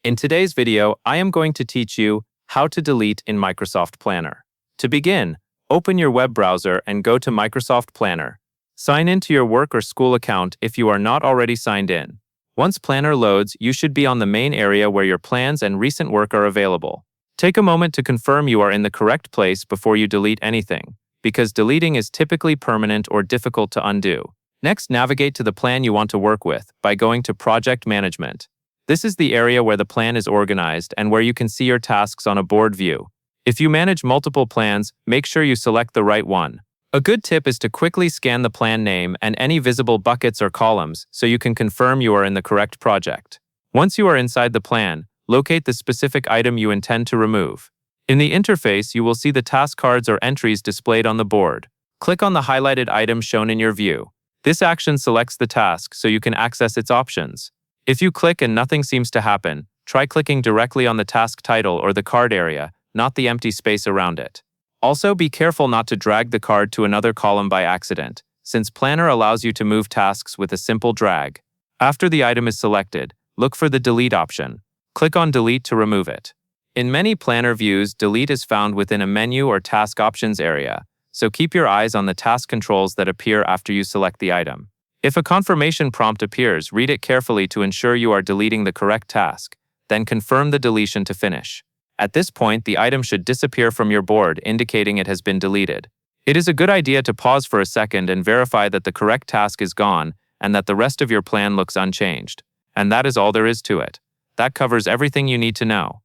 In today's video, I am going to teach you how to delete in Microsoft Planner. To begin, open your web browser and go to Microsoft Planner. Sign in to your work or school account if you are not already signed in. Once Planner loads, you should be on the main area where your plans and recent work are available. Take a moment to confirm you are in the correct place before you delete anything, because deleting is typically permanent or difficult to undo. Next, navigate to the plan you want to work with by going to Project Management. This is the area where the plan is organized and where you can see your tasks on a board view. If you manage multiple plans, make sure you select the right one. A good tip is to quickly scan the plan name and any visible buckets or columns so you can confirm you are in the correct project. Once you are inside the plan, locate the specific item you intend to remove. In the interface, you will see the task cards or entries displayed on the board. Click on the highlighted item shown in your view. This action selects the task so you can access its options. If you click and nothing seems to happen, try clicking directly on the task title or the card area, not the empty space around it. Also, be careful not to drag the card to another column by accident, since Planner allows you to move tasks with a simple drag. After the item is selected, look for the Delete option. Click on Delete to remove it. In many Planner views, Delete is found within a menu or task options area, so keep your eyes on the task controls that appear after you select the item. If a confirmation prompt appears, read it carefully to ensure you are deleting the correct task, then confirm the deletion to finish. At this point, the item should disappear from your board, indicating it has been deleted. It is a good idea to pause for a second and verify that the correct task is gone and that the rest of your plan looks unchanged. And that is all there is to it. That covers everything you need to know.